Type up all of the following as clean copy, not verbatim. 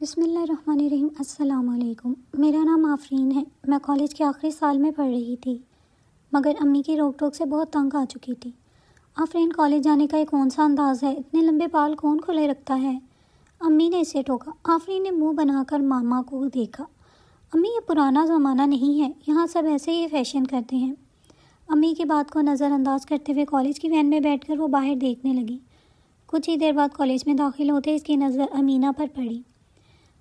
بسم اللہ الرحمن الرحیم۔ السلام علیکم۔ میرا نام آفرین ہے۔ میں کالج کے آخری سال میں پڑھ رہی تھی، مگر امی کی روک ٹوک سے بہت تنگ آ چکی تھی۔ آفرین، کالج جانے کا یہ کون سا انداز ہے؟ اتنے لمبے بال کون کھلے رکھتا ہے؟ امی نے اسے ٹوکا۔ آفرین نے منہ بنا کر ماما کو دیکھا۔ امی، یہ پرانا زمانہ نہیں ہے، یہاں سب ایسے ہی فیشن کرتے ہیں۔ امی کی بات کو نظر انداز کرتے ہوئے کالج کی وین میں بیٹھ کر وہ باہر دیکھنے لگی۔ کچھ ہی دیر بعد کالج میں داخل ہوتے اس کی نظر امینہ پر پڑی۔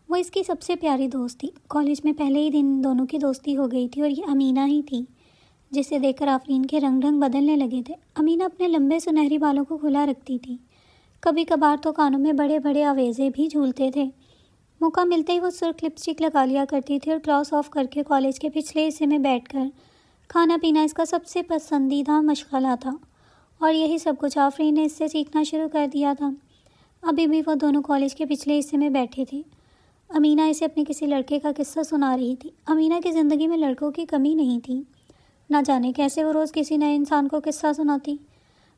وہ اس کی سب سے پیاری دوست تھی۔ کالج میں پہلے ہی دن دونوں کی دوستی ہو گئی تھی اور یہ امینہ ہی تھی جسے دیکھ کر آفرین کے رنگ بدلنے لگے تھے۔ امینہ اپنے لمبے سنہری بالوں کو کھلا رکھتی تھی، کبھی کبھار تو کانوں میں بڑے بڑے آویزے بھی جھولتے تھے۔ موقع ملتے ہی وہ سرخ لپسٹک لگا لیا کرتی تھی اور کلاس آف کر کے کالج کے پچھلے حصے میں بیٹھ کر کھانا پینا اس کا سب سے پسندیدہ مشغلہ تھا، اور یہی سب کچھ آفرین نے اس سے سیکھنا شروع کر دیا تھا۔ ابھی بھی وہ دونوں کالج کے پچھلے حصے میں بیٹھے تھے۔ امینہ اسے اپنے کسی لڑکے کا قصہ سنا رہی تھی۔ امینہ کی زندگی میں لڑکوں کی کمی نہیں تھی، نہ جانے کیسے وہ روز کسی نئے انسان کو قصہ سناتی۔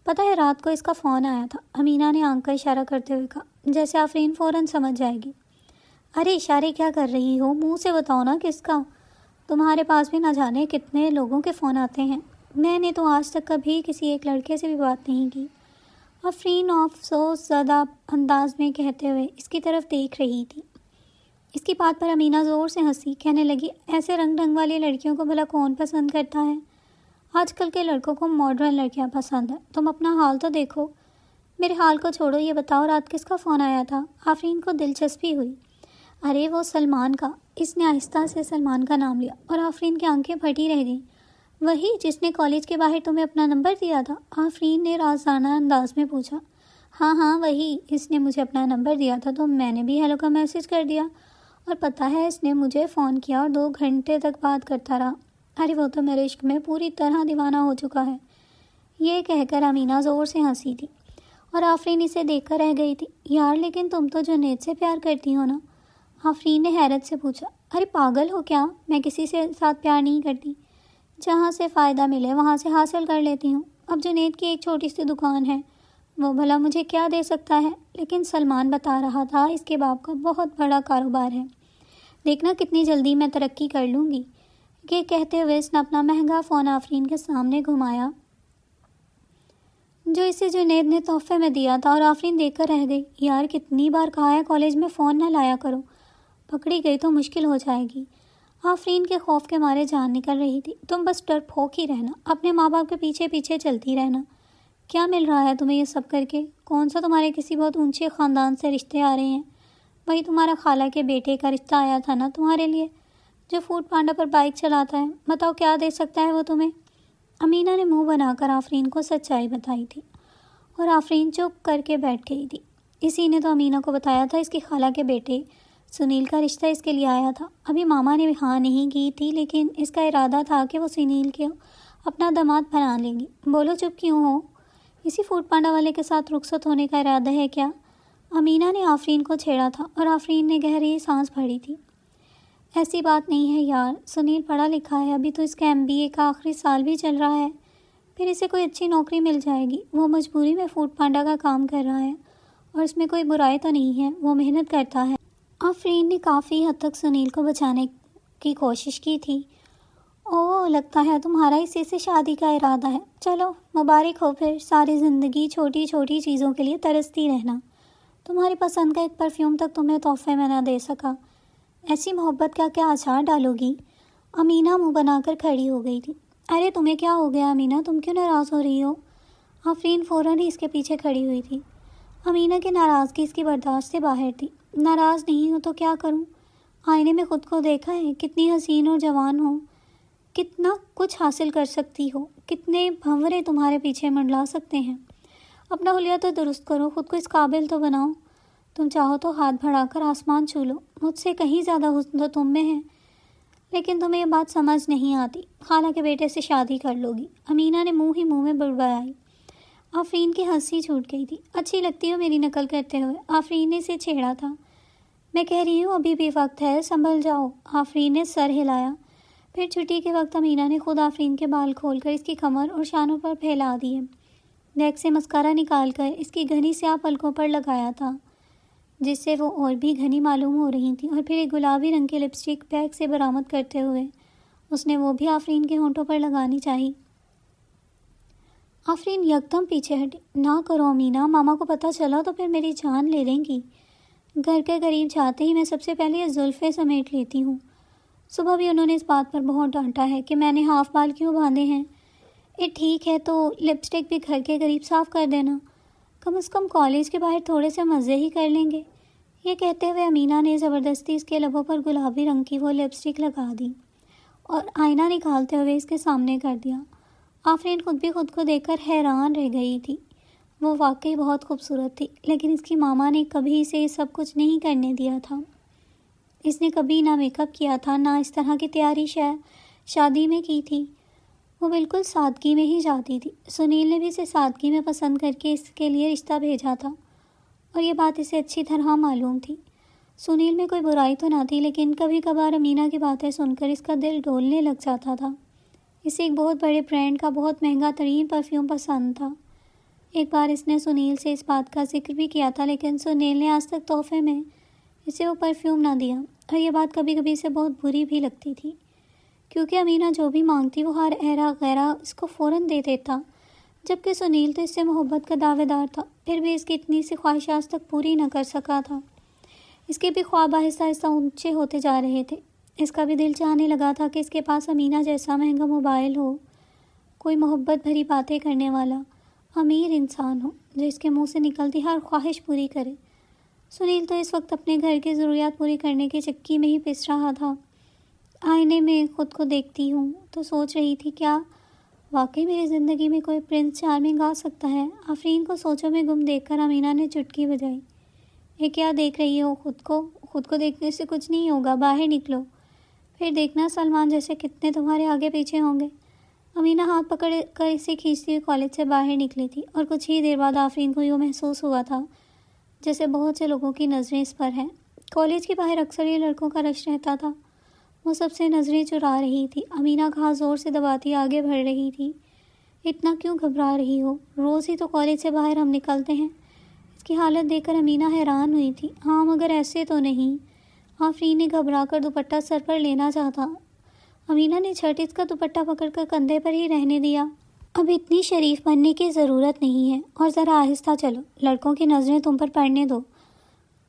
پتہ ہے، رات کو اس کا فون آیا تھا، امینہ نے آنکھ کا اشارہ کرتے ہوئے کہا، جیسے آفرین فوراً سمجھ جائے گی۔ ارے اشارے کیا کر رہی ہو؟ منہ سے بتاؤ نا کس کا؟ تمہارے پاس بھی نہ جانے کتنے لوگوں کے فون آتے ہیں، میں نے تو آج تک کبھی کسی ایک لڑکے سے بھی بات نہیں کی، آفرین افسوس زدہ انداز میں کہتے ہوئے اس کی طرف دیکھ رہی تھی۔ اس کی بات پر امینہ زور سے ہنسی، کہنے لگی، ایسے رنگ ڈھنگ والی لڑکیوں کو بھلا کون پسند کرتا ہے؟ آج کل کے لڑکوں کو ماڈرن لڑکیاں پسند ہیں۔ تم اپنا حال تو دیکھو۔ میرے حال کو چھوڑو، یہ بتاؤ رات کس کا فون آیا تھا؟ آفرین کو دلچسپی ہوئی۔ ارے وہ سلمان کا۔ اس نے آہستہ سے سلمان کا نام لیا اور آفرین کی آنکھیں پھٹی رہ گئیں۔ وہی جس نے کالج کے باہر تمہیں اپنا نمبر دیا تھا؟ آفرین نے رازانہ انداز میں پوچھا۔ ہاں وہی، اس نے مجھے اپنا نمبر دیا تھا تو میں نے بھی ہیلو کا میسج کر دیا، اور پتہ ہے اس نے مجھے فون کیا اور 2 گھنٹے تک بات کرتا رہا۔ ارے وہ تو میرے عشق میں پوری طرح دیوانہ ہو چکا ہے۔ یہ کہہ کر امینہ زور سے ہنسی تھی اور آفرین اسے دیکھ کر رہ گئی تھی۔ یار لیکن تم تو جنید سے پیار کرتی ہو نا؟ آفرین نے حیرت سے پوچھا۔ ارے پاگل ہو کیا؟ میں کسی سے ساتھ پیار نہیں کرتی، جہاں سے فائدہ ملے وہاں سے حاصل کر لیتی ہوں۔ اب جنید کی ایک چھوٹی سی دکان ہے، وہ بھلا مجھے کیا دے سکتا ہے؟ لیکن سلمان بتا رہا تھا اس کے باپ کا بہت بڑا کاروبار ہے، دیکھنا کتنی جلدی میں ترقی کر لوں گی۔ یہ کہتے ہوئے اس نے اپنا مہنگا فون آفرین کے سامنے گھمایا جو اسے جنید نے تحفے میں دیا تھا، اور آفرین دیکھ کر رہ گئی۔ یار کتنی بار کہا ہے کالج میں فون نہ لایا کرو، پکڑی گئی تو مشکل ہو جائے گی۔ آفرین کے خوف کے مارے جان نکل رہی تھی۔ تم بس ڈرپوک ہی رہنا، اپنے ماں باپ کے پیچھے پیچھے چلتی رہنا۔ کیا مل رہا ہے تمہیں یہ سب کر کے؟ کون سا تمہارے کسی بہت اونچے خاندان سے رشتے آ رہے ہیں؟ وہی تمہارا خالہ کے بیٹے کا رشتہ آیا تھا نا تمہارے لیے، جو فوڈ پانڈا پر بائک چلاتا ہے۔ بتاؤ کیا دے سکتا ہے وہ تمہیں؟ امینہ نے منہ بنا کر آفرین کو سچائی بتائی تھی، اور آفرین چپ کر کے بیٹھ گئی تھی۔ اسی نے تو امینہ کو بتایا تھا اس کی خالہ کے بیٹے سنیل کا رشتہ اس کے لیے آیا تھا۔ ابھی ماما نے ہاں نہیں کی تھی، لیکن اس کا ارادہ تھا کہ وہ سنیل کے اپنا داماد بنا لیں گی۔ بولو چپ کیوں ہو؟ اسی فوڈ پانڈا والے کے ساتھ رخصت ہونے کا ارادہ ہے کیا؟ امینہ نے آفرین کو چھیڑا تھا اور آفرین نے گہری سانس بھری تھی۔ ایسی بات نہیں ہے یار، سنیل پڑھا لکھا ہے، ابھی تو اس کا MBA کا آخری سال بھی چل رہا ہے، پھر اسے کوئی اچھی نوکری مل جائے گی۔ وہ مجبوری میں فوڈ پانڈا کا کام کر رہا ہے، اور اس میں کوئی برائی تو نہیں ہے، وہ محنت کرتا ہے۔ آفرین نے کافی حد تک سنیل کو بچانے کی کوشش کی تھی۔ اوہ، لگتا ہے تمہارا اسی سے شادی کا ارادہ ہے۔ چلو مبارک ہو، پھر ساری زندگی چھوٹی چھوٹی چیزوں کے لیے ترستی رہنا۔ تمہاری پسند کا ایک پرفیوم تک تمہیں تحفے میں نہ دے سکا، ایسی محبت کا کیا اچار ڈالو گی؟ امینہ منہ بنا کر کھڑی ہو گئی تھی۔ ارے تمہیں کیا ہو گیا امینہ، تم کیوں ناراض ہو رہی ہو؟ آفرین فوراً ہی اس کے پیچھے کھڑی ہوئی تھی۔ امینہ کی ناراضگی اس کی برداشت سے باہر تھی۔ ناراض نہیں ہوں تو کیا کروں؟ آئینے میں خود کو دیکھا ہے، کتنی حسین اور جوان ہو، کتنا کچھ حاصل کر سکتی ہو، کتنے بھنورے تمہارے پیچھے منڈلا سکتے ہیں۔ اپنا حلیہ تو درست کرو، خود کو اس قابل تو بناؤ، تم چاہو تو ہاتھ بڑھا کر آسمان چھو لو، مجھ سے کہیں زیادہ حسن تو تم میں ہے۔ لیکن تمہیں یہ بات سمجھ نہیں آتی، خالہ کے بیٹے سے شادی کر لو گی؟ امینہ نے منہ ہی منہ میں بڑبڑائی۔ آفرین کی ہنسی چھوٹ گئی تھی۔ اچھی لگتی ہو میری نقل کرتے ہوئے، آفرین نے اسے چھیڑا تھا۔ میں کہہ رہی ہوں ابھی بھی وقت ہے، سنبھل جاؤ۔ آفرین نے سر ہلایا۔ پھر چھٹی کے وقت امینہ نے خود آفرین کے بال کھول کر اس کی کمر اور شانوں پر پھیلا دیے، بیگ سے مسکارا نکال کر اس کی گھنی سیاہ پلکوں پر لگایا تھا، جس سے وہ اور بھی گھنی معلوم ہو رہی تھیں، اور پھر ایک گلابی رنگ کی لپسٹک بیگ سے برآمد کرتے ہوئے اس نے وہ بھی آفرین کے ہونٹوں پر لگانی چاہی۔ آفرین یکدم پیچھے ہٹی۔ نہ کرو امینا، ماما کو پتہ چلا تو پھر میری جان لے لیں گی۔ گھر کے قریب جاتے ہی میں سب سے پہلے یہ زلفیں سمیٹ لیتی ہوں۔ صبح بھی انہوں نے اس بات پر بہت ڈانٹا ہے کہ میں نے ہاف بال کیوں باندھے ہیں۔ یہ ٹھیک ہے تو لپسٹک بھی گھر کے قریب صاف کر دینا، کم از کم کالج کے باہر تھوڑے سے مزے ہی کر لیں گے۔ یہ کہتے ہوئے امینا نے زبردستی اس کے لبوں پر گلابی رنگ کی وہ لپسٹک لگا دی اور آئینہ نکالتے ہوئے اس کے سامنے کر دیا۔ آفرین خود بھی خود کو دیکھ کر حیران رہ گئی تھی۔ وہ واقعی بہت خوبصورت تھی، لیکن اس کی ماما نے کبھی اسے یہ سب کچھ نہیں کرنے دیا تھا۔ اس نے کبھی نہ میک اپ کیا تھا، نہ اس طرح کی تیاری شادی میں کی تھی۔ وہ بالکل سادگی میں ہی جاتی تھی۔ سنیل نے بھی اسے سادگی میں پسند کر کے اس کے لیے رشتہ بھیجا تھا، اور یہ بات اسے اچھی طرح معلوم تھی۔ سنیل میں کوئی برائی تو نہ تھی، لیکن کبھی کبھار امینا کی باتیں سن کر اس کا دل ڈولنے لگ جاتا تھا۔ اسے ایک بہت بڑے برانڈ کا بہت مہنگا ترین پرفیوم پسند تھا۔ ایک بار اس نے سنیل سے اس بات کا ذکر بھی کیا تھا، لیکن سنیل نے آج تک تحفے میں اسے وہ پرفیوم نہ دیا، اور یہ بات کبھی کبھی اسے بہت بری بھی لگتی تھی، کیونکہ امینا جو بھی مانگتی وہ ہر ایرا غیرہ اس کو فوراً دے دیتا، جبکہ سنیل تو اس سے محبت کا دعوے دار تھا، پھر بھی اس کی اتنی سی خواہش آج تک پوری نہ کر سکا تھا۔ اس کے بھی خواب آہستہ آہستہ اونچے ہوتے جا رہے تھے۔ اس کا بھی دل چاہنے لگا تھا کہ اس کے پاس امینا جیسا مہنگا موبائل ہو، کوئی محبت بھری باتیں کرنے والا امیر انسان ہو جو اس کے منہ سے نکلتی ہر خواہش پوری کرے۔ سنیل تو اس وقت اپنے گھر کی ضروریات پوری کرنے کی چکی میں ہی پس رہا تھا۔ آئینے میں خود کو دیکھتی ہوں تو سوچ رہی تھی، کیا واقعی میری زندگی میں کوئی پرنس چارمنگ آ سکتا ہے؟ آفرین کو سوچوں میں گم دیکھ کر امینا نے چٹکی بجائی۔ یہ کیا دیکھ رہی ہو خود کو دیکھنے سے کچھ نہیں ہوگا، باہر نکلو، پھر دیکھنا سلمان جیسے کتنے تمہارے آگے پیچھے ہوں گے۔ امینا ہاتھ پکڑ کر اسے کھینچتی ہوئی کالج سے باہر نکلی تھی، اور کچھ ہی دیر بعد آفرین کو یوں محسوس ہوا تھا جیسے بہت سے لوگوں کی نظریں اس پر ہیں۔ کالج کے باہر اکثر یہ لڑکوں کا رش رہتا تھا۔ وہ سب سے نظریں چرا رہی تھی۔ امینا کا ہاتھ زور سے دباتی آگے بڑھ رہی تھی۔ اتنا کیوں گھبرا رہی ہو؟ روز ہی تو کالج سے باہر ہم نکلتے ہیں۔ اس کی حالت دیکھ کر امینا حیران ہوئی تھی۔ ہاں مگر ایسے تو نہیں۔ آفرین نے گھبرا کر دوپٹہ سر پر لینا چاہتا۔ امینا نے جھٹ اس کا دوپٹہ پکڑ کر کندھے پر ہی رہنے دیا۔ اب اتنی شریف بننے کی ضرورت نہیں ہے، اور ذرا آہستہ چلو، لڑکوں کی نظریں تم پر پڑنے دو،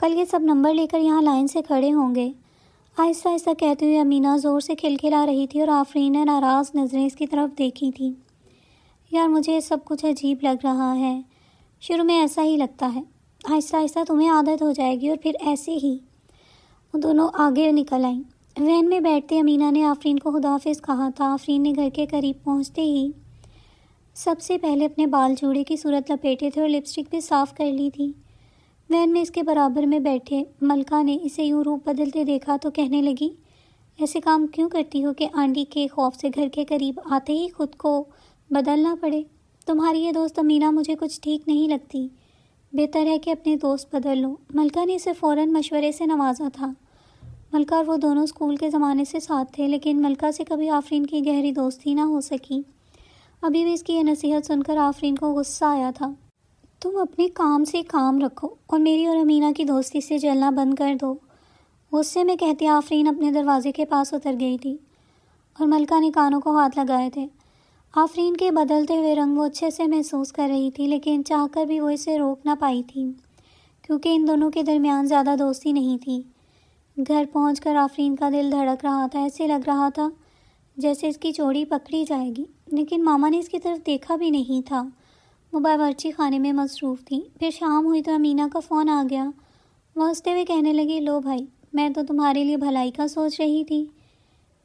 کل یہ سب نمبر لے کر یہاں لائن سے کھڑے ہوں گے۔ آہستہ آہستہ کہتے ہوئے امینا زور سے کھلکھلا رہی تھی، اور آفرین نے ناراض نظریں اس کی طرف دیکھی تھی۔ یار مجھے یہ سب کچھ عجیب لگ رہا ہے، شروع میں ایسا ہی لگتا ہے، آہستہ آہستہ تمہیں عادت ہو جائے گی، اور پھر ایسے ہی۔ وہ دونوں آگے نکل آئیں۔ وین میں بیٹھتے امینا نے آفرین کو خداحافظ کہا تھا۔ آفرین نے گھر کے قریب پہنچتے ہی سب سے پہلے اپنے بال جوڑے کی صورت لپیٹے تھے اور لپسٹک بھی صاف کر لی تھی۔ وین میں اس کے برابر میں بیٹھے ملکہ نے اسے یوں روپ بدلتے دیکھا تو کہنے لگی، ایسے کام کیوں کرتی ہو کہ آنٹی کے خوف سے گھر کے قریب آتے ہی خود کو بدلنا پڑے؟ تمہاری یہ دوست امینا مجھے کچھ ٹھیک نہیں لگتی، بہتر ہے کہ اپنے دوست بدل لو۔ ملکہ نے اسے فوراً مشورے سے نوازا تھا۔ ملکہ اور وہ دونوں اسکول کے زمانے سے ساتھ تھے، لیکن ملکہ سے کبھی آفرین کی گہری دوستی نہ ہو سکی۔ ابھی بھی اس کی یہ نصیحت سن کر آفرین کو غصہ آیا تھا۔ تم اپنے کام سے کام رکھو اور میری اور امینا کی دوستی سے جلنا بند کر دو، غصے میں کہتی آفرین اپنے دروازے کے پاس اتر گئی تھی، اور ملکہ نے کانوں کو ہاتھ لگائے تھے۔ آفرین کے بدلتے ہوئے رنگ وہ اچھے سے محسوس کر رہی تھی، لیکن چاہ کر بھی وہ اسے روک نہ پائی تھی، کیونکہ ان دونوں کے درمیان زیادہ دوستی نہیں تھی۔ گھر پہنچ کر آفرین کا دل دھڑک رہا تھا، ایسے لگ رہا تھا جیسے اس کی چوڑی پکڑی جائے گی، لیکن ماما نے اس کی طرف دیکھا بھی نہیں تھا، وہ باورچی خانے میں مصروف تھی۔ پھر شام ہوئی تو امینا کا فون آ گیا۔ وہ ہنستے ہوئے کہنے لگی، لو بھائی، میں تو تمہارے لیے بھلائی کا سوچ رہی تھی،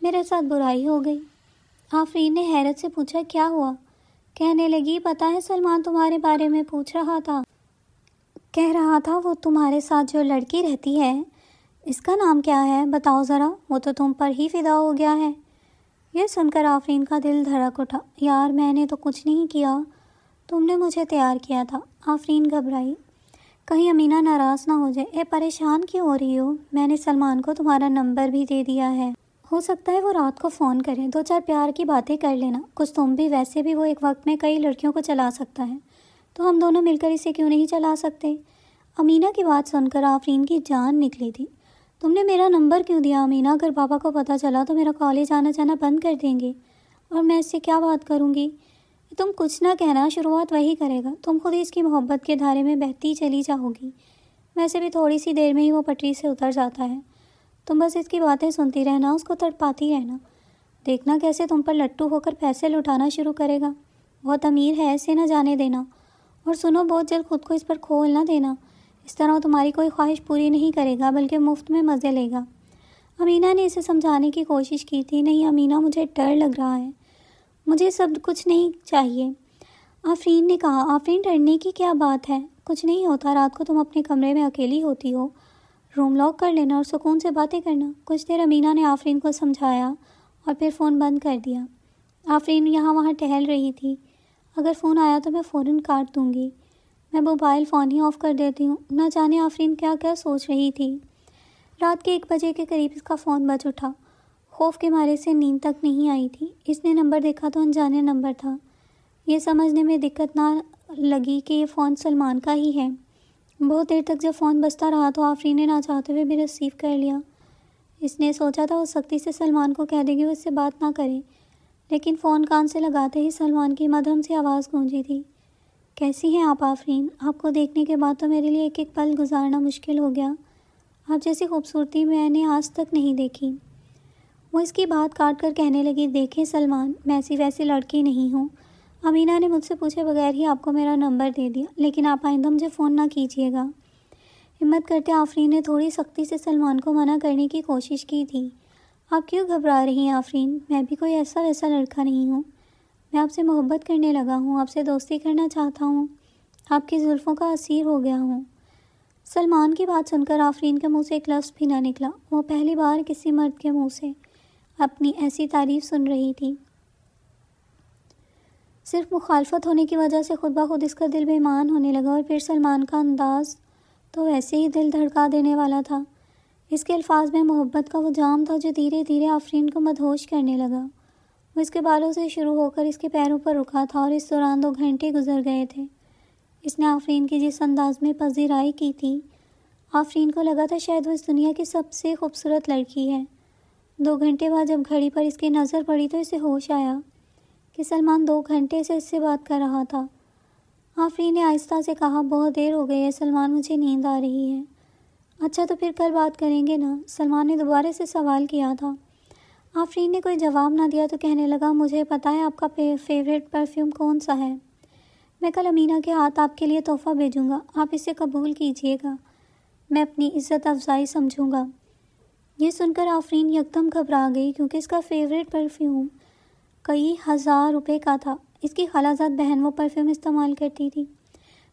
میرے ساتھ برائی ہو گئی۔ آفرین نے حیرت سے پوچھا، کیا ہوا؟ کہنے لگی، پتہ ہے سلمان تمہارے بارے میں پوچھ رہا تھا، کہہ رہا تھا وہ تمہارے ساتھ جو لڑکی رہتی ہے اس کا نام کیا ہے؟ بتاؤ ذرا، وہ تو تم پر ہی فدا ہو گیا ہے۔ یہ سن کر آفرین کا دل دھڑک اٹھا۔ یار میں نے تو کچھ نہیں کیا، تم نے مجھے تیار کیا تھا۔ آفرین گھبرائی، کہیں امینا ناراض نہ ہو جائے۔ پریشان کیوں ہو رہی ہو؟ میں نے سلمان کو تمہارا نمبر بھی دے دیا ہے، ہو سکتا ہے وہ رات کو فون کرے، دو چار پیار کی باتیں کر لینا، کچھ تم بھی، ویسے بھی وہ ایک وقت میں کئی لڑکیوں کو چلا سکتا ہے، تو ہم دونوں مل کر اسے کیوں نہیں چلا سکتے؟ امینہ کی بات سن کر آفرین کی جان نکلی تھی۔ تم نے میرا نمبر کیوں دیا امینہ؟ اگر پاپا کو پتہ چلا تو میرا کالج آنا جانا بند کر دیں گے اور میں اس سے کیا بات کروں گی؟ تم کچھ نہ کہنا، شروعات وہی کرے گا۔ تم خود ہی اس کی محبت کے دھارے میں بہتی چلی جاؤ گی۔ ویسے بھی تھوڑی سی دیر میں ہی وہ پٹری سے اتر جاتا ہے۔ تم بس اس کی باتیں سنتی رہنا، اس کو تڑپاتی رہنا۔ دیکھنا کیسے تم پر لٹو ہو کر پیسے لٹانا شروع کرے گا۔ بہت امیر ہے، اسے نہ جانے دینا۔ اور سنو، بہت جلد خود کو اس پر کھول نہ دینا۔ اس طرح وہ تمہاری کوئی خواہش پوری نہیں کرے گا بلکہ مفت میں مزے لے گا۔ امینہ نے اسے سمجھانے کی کوشش کی تھی۔ نہیں امینہ، مجھے ڈر لگ رہا ہے، مجھے سب کچھ نہیں چاہیے، آفرین نے کہا۔ آفرین، ڈرنے کی کیا بات ہے؟ کچھ نہیں ہوتا۔ رات کو تم اپنے کمرے میں اکیلی ہوتی ہو، روم لاک کر لینا اور سکون سے باتیں کرنا۔ کچھ دیر امینہ نے آفرین کو سمجھایا اور پھر فون بند کر دیا۔ آفرین یہاں وہاں ٹہل رہی تھی۔ اگر فون آیا تو میں فوراً کاٹ دوں گی۔ میں موبائل فون ہی آف کر دیتی ہوں۔ نہ جانے آفرین کیا کیا سوچ رہی تھی۔ رات کے 1 بجے کے قریب اس کا فون بج اٹھا۔ خوف کے مارے سے نیند تک نہیں آئی تھی۔ اس نے نمبر دیکھا تو انجانے نمبر تھا۔ یہ سمجھنے میں دقت نہ لگی کہ یہ فون سلمان کا ہی ہے۔ بہت دیر تک جب فون بجتا رہا تو آفرین نے نہ چاہتے ہوئے بھی ریسیو کر لیا۔ اس نے سوچا تھا وہ سختی سے سلمان کو کہہ دے گی وہ اس سے بات نہ کرے، لیکن فون کان سے لگاتے ہی سلمان کی مدھم سی آواز گونجی تھی۔ کیسی ہیں آپ آفرین؟ آپ کو دیکھنے کے بعد تو میرے لیے ایک ایک پل گزارنا مشکل ہو گیا۔ آپ جیسی خوبصورتی میں نے آج تک نہیں دیکھی۔ وہ اس کی بات کاٹ کر کہنے لگی، دیکھیں سلمان، میں ایسی ویسی لڑکی نہیں ہوں۔ امینہ نے مجھ سے پوچھے بغیر ہی آپ کو میرا نمبر دے دیا، لیکن آپ آئندہ مجھے فون نہ کیجیے گا۔ ہمت کرتے آفرین نے تھوڑی سختی سے سلمان کو منع کرنے کی کوشش کی تھی۔ آپ کیوں گھبرا رہی ہیں آفرین؟ میں بھی کوئی ایسا ویسا لڑکا نہیں ہوں۔ میں آپ سے محبت کرنے لگا ہوں، آپ سے دوستی کرنا چاہتا ہوں، آپ کی زلفوں کا اسیر ہو گیا ہوں۔ سلمان کی بات سن کر آفرین کے منہ سے ایک لفظ بھی نہ نکلا۔ وہ پہلی بار کسی مرد کے منہ سے اپنی ایسی تعریف سن رہی تھی۔ صرف مخالفت ہونے کی وجہ سے خود بخود اس کا دل بے ایمان ہونے لگا۔ اور پھر سلمان کا انداز تو ویسے ہی دل دھڑکا دینے والا تھا۔ اس کے الفاظ میں محبت کا وہ جام تھا جو دھیرے دھیرے آفرین کو مدہوش کرنے لگا۔ وہ اس کے بالوں سے شروع ہو کر اس کے پیروں پر رکا تھا اور اس دوران 2 گھنٹے گزر گئے تھے۔ اس نے آفرین کی جس انداز میں پذیرائی کی تھی، آفرین کو لگا تھا شاید وہ اس دنیا کی سب سے خوبصورت لڑکی ہے۔ 2 گھنٹے بعد جب گھڑی پر اس کی نظر پڑی تو اسے ہوش آیا کہ سلمان 2 گھنٹے سے اس سے بات کر رہا تھا۔ آفرین نے آہستہ سے کہا، بہت دیر ہو گئی ہے سلمان، مجھے نیند آ رہی ہے۔ اچھا تو پھر کل بات کریں گے نا؟ سلمان نے دوبارہ سے سوال کیا تھا۔ آفرین نے کوئی جواب نہ دیا تو کہنے لگا، مجھے پتہ ہے آپ کا فیوریٹ پرفیوم کون سا ہے۔ میں کل امینہ کے ہاتھ آپ کے لیے تحفہ بھیجوں گا، آپ اسے قبول کیجیے گا، میں اپنی عزت افزائی سمجھوں گا۔ یہ سن کر آفرین یکدم گھبرا گئی کیونکہ اس کا فیوریٹ پرفیوم کئی ہزار روپے کا تھا۔ اس کی خالازاد بہن وہ پرفیوم استعمال کرتی تھی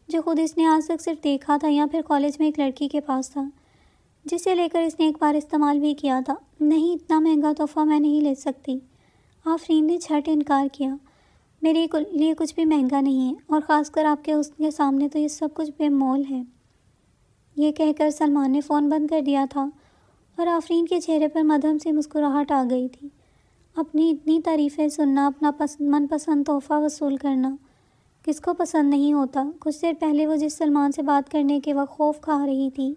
جو خود اس نے آج تک صرف دیکھا تھا یا پھر کالج میں ایک لڑکی کے پاس تھا جسے لے کر اس نے ایک بار استعمال بھی کیا تھا۔ نہیں، اتنا مہنگا تحفہ میں نہیں لے سکتی، آفرین نے جھٹ انکار کیا۔ میرے لیے کچھ بھی مہنگا نہیں ہے، اور خاص کر آپ کے حسن کے سامنے تو یہ سب کچھ بے مول ہے۔ یہ کہہ کر سلمان نے فون بند کر دیا تھا اور آفرین کے چہرے پر مدھم سی مسکراہٹ آ گئی تھی۔ اپنی اتنی تعریفیں سننا، اپنا من پسند تحفہ وصول کرنا کس کو پسند نہیں ہوتا؟ کچھ دیر پہلے وہ جس سلمان سے بات کرنے کے وقت خوف کھا رہی تھی،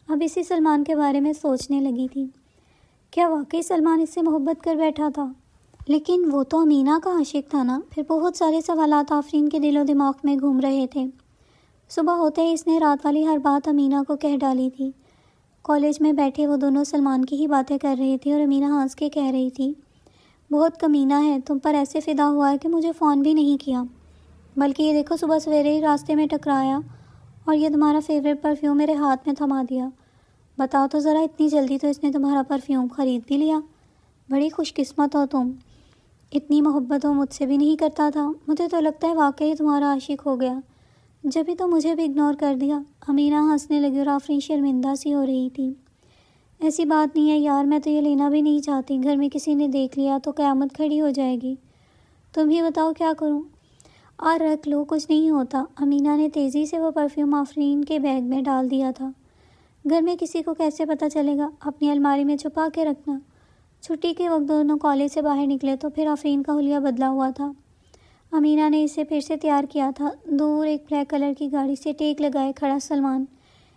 اب اسی سلمان کے بارے میں سوچنے لگی تھی۔ کیا واقعی سلمان اس سے محبت کر بیٹھا تھا؟ لیکن وہ تو امینہ کا عاشق تھا نا؟ پھر بہت سارے سوالات آفرین کے دل و دماغ میں گھوم رہے تھے۔ صبح ہوتے ہی اس نے رات والی ہر بات امینہ کو کہہ ڈالی تھی۔ کالج میں بیٹھے وہ دونوں سلمان کی ہی باتیں کر رہی تھی اور امینہ ہنس کے کہہ رہی تھی، بہت کمینہ ہے، تم پر ایسے فدا ہوا ہے کہ مجھے فون بھی نہیں کیا، بلکہ یہ دیکھو صبح سویرے ہی راستے میں ٹکرایا اور یہ تمہارا فیوریٹ پرفیوم میرے ہاتھ میں تھما دیا۔ بتاؤ تو ذرا، اتنی جلدی تو اس نے تمہارا پرفیوم خرید بھی لیا؟ بڑی خوش قسمت ہو تم، اتنی محبت وہ مجھ سے بھی نہیں کرتا تھا۔ مجھے تو لگتا ہے واقعی تمہارا عاشق ہو گیا، جبھی تو مجھے بھی اگنور کر دیا۔ امینہ ہنسنے لگی اور آفرین شرمندہ سی ہو رہی تھی۔ ایسی بات نہیں ہے یار، میں تو یہ لینا بھی نہیں چاہتی، گھر میں کسی نے دیکھ لیا تو قیامت کھڑی ہو جائے گی۔ تم ہی بتاؤ کیا کروں؟ اور رکھ لو، کچھ نہیں ہوتا۔ امینہ نے تیزی سے وہ پرفیوم آفرین کے بیگ میں ڈال دیا تھا۔ گھر میں کسی کو کیسے پتہ چلے گا؟ اپنی الماری میں چھپا کے رکھنا۔ چھٹی کے وقت دونوں کالج سے باہر نکلے تو پھر آفرین کا حلیہ بدلا ہوا تھا۔ امینہ نے اسے پھر سے تیار کیا تھا۔ دور ایک بلیک کلر کی گاڑی سے ٹیک لگائے کھڑا سلمان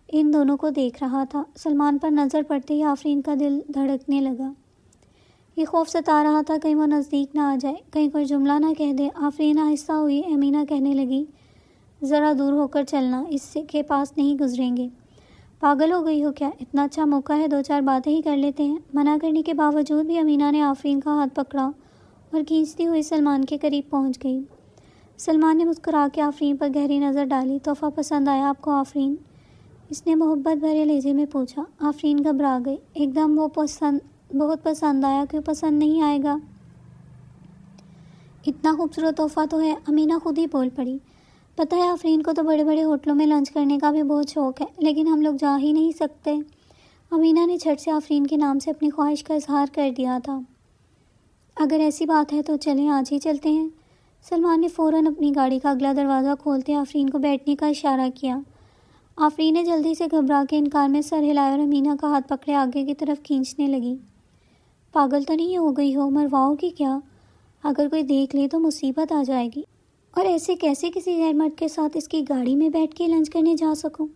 ان دونوں کو دیکھ رہا تھا۔ سلمان پر نظر پڑتے ہی آفرین کا دل دھڑکنے لگا۔ یہ خوف ستا رہا تھا کہیں وہ نزدیک نہ آ جائے، کہیں کوئی جملہ نہ کہہ دے۔ آفرین آہستہ ہوئی امینہ کہنے لگی، ذرا دور ہو کر چلنا، اس کے پاس نہیں گزریں گے۔ پاگل ہو گئی ہو کیا؟ اتنا اچھا موقع ہے، 2-4 باتیں ہی کر لیتے ہیں۔ منع کرنے کے باوجود بھی امینہ نے آفرین کا ہاتھ پکڑا اور کھینچتی ہوئی سلمان کے قریب پہنچ گئی۔ سلمان نے مسکرا کے آفرین پر گہری نظر ڈالی۔ تحفہ پسند آیا آپ کو آفرین؟ اس نے محبت بھرے لہجے میں پوچھا۔ آفرین گھبرا گئی۔ ایک دم وہ بہت پسند آیا، کیوں پسند نہیں آئے گا؟ اتنا خوبصورت تحفہ تو ہے۔ امینہ خود ہی بول پڑی۔ پتہ ہے آفرین کو تو بڑے بڑے ہوٹلوں میں لنچ کرنے کا بھی بہت شوق ہے، لیکن ہم لوگ جا ہی نہیں سکتے۔ امینہ نے جھٹ سے آفرین کے نام سے اپنی خواہش کا اظہار کر دیا تھا۔ اگر ایسی بات ہے تو چلیں، آج ہی چلتے ہیں۔ سلمان نے فوراً اپنی گاڑی کا اگلا دروازہ کھولتے آفرین کو بیٹھنے کا اشارہ کیا۔ آفرین نے جلدی سے گھبرا کے انکار میں سر ہلایا اور امینہ کا ہاتھ پکڑے آگے کی طرف کھینچنے لگی۔ پاگل تو نہیں ہو گئی ہو؟ مرواؤ گی کیا؟ اگر کوئی دیکھ لے تو مصیبت آ جائے گی۔ اور ایسے کیسے کسی غیر مرد کے ساتھ اس کی گاڑی میں بیٹھ کے لنچ کرنے جا سکوں؟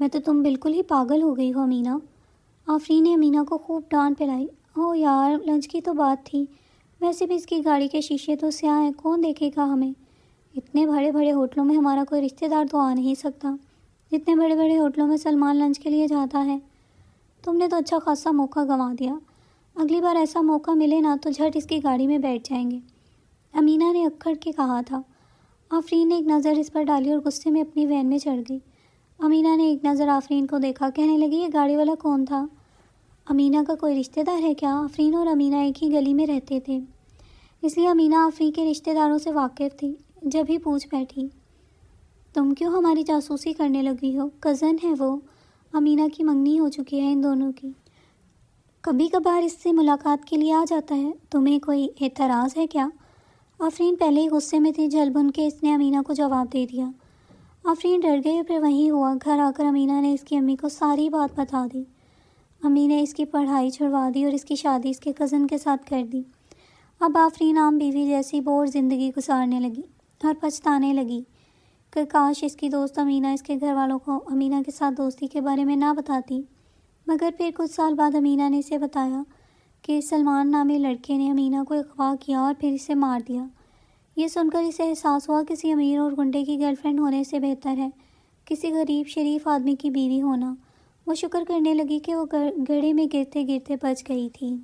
میں تو تم بالکل ہی پاگل ہو گئی ہو امینہ۔ آفرین نے امینہ کو خوب ڈانٹ پلائی۔ او یار، لنچ کی تو بات تھی، ویسے بھی اس کی گاڑی کے شیشے تو سیاہ ہیں، کون دیکھے گا ہمیں؟ اتنے بڑے بڑے ہوٹلوں میں ہمارا کوئی رشتہ دار تو آ نہیں سکتا، جتنے بڑے بڑے ہوٹلوں میں سلمان لنچ کے لیے جاتا ہے۔ تم نے تو اچھا خاصا موقع گنوا دیا، اگلی بار ایسا موقع ملے نا تو جھٹ اس کی گاڑی میں بیٹھ جائیں گے، امینہ نے اکڑ کے کہا تھا۔ آفرین نے ایک نظر اس پر ڈالی اور غصے میں اپنی وین میں چڑھ گئی۔ امینہ نے ایک نظر آفرین کو دیکھا، کہنے لگی، یہ گاڑی والا کون تھا؟ امینہ کا کوئی رشتہ دار ہے کیا؟ آفرین اور امینہ ایک ہی گلی میں رہتے تھے، اس لیے امینہ آفرین کے رشتہ داروں سے واقف تھی۔ جب ہی پوچھ بیٹھی، تم کیوں ہماری جاسوسی کرنے لگی ہو؟ کزن ہے وہ، امینہ کی منگنی ہو چکی ہے ان دونوں کی، کبھی کبھار اس سے ملاقات کے لیے آ جاتا ہے، تمہیں کوئی اعتراض ہے کیا؟ آفرین پہلے ہی غصے میں تھی، جھل بھن کے اس نے امینہ کو جواب دے دیا۔ آفرین ڈر گئی اور پھر وہیں ہوا، گھر آ کر امینہ نے اس کی امی کو ساری بات بتا دی۔ امی نے اس کی پڑھائی چھڑوا دی اور اس کی شادی اس کے کزن کے ساتھ کر دی۔ اب آفرین عام بیوی جیسی بور زندگی گزارنے لگی اور پچھتانے لگی کہ کاش اس کی دوست امینہ اس کے گھر والوں کو امینہ کے ساتھ دوستی کے بارے میں نہ بتاتی۔ مگر پھر کچھ سال بعد امینہ نے اسے بتایا کہ سلمان نامی لڑکے نے امینہ کو اغوا کیا اور پھر اسے مار دیا۔ یہ سن کر اسے احساس ہوا کسی امیر اور گنڈے کی گرل فرینڈ ہونے سے بہتر ہے کسی غریب شریف آدمی کی بیوی ہونا۔ وہ شکر کرنے لگی کہ وہ گڑھے میں گرتے گرتے بچ گئی تھی۔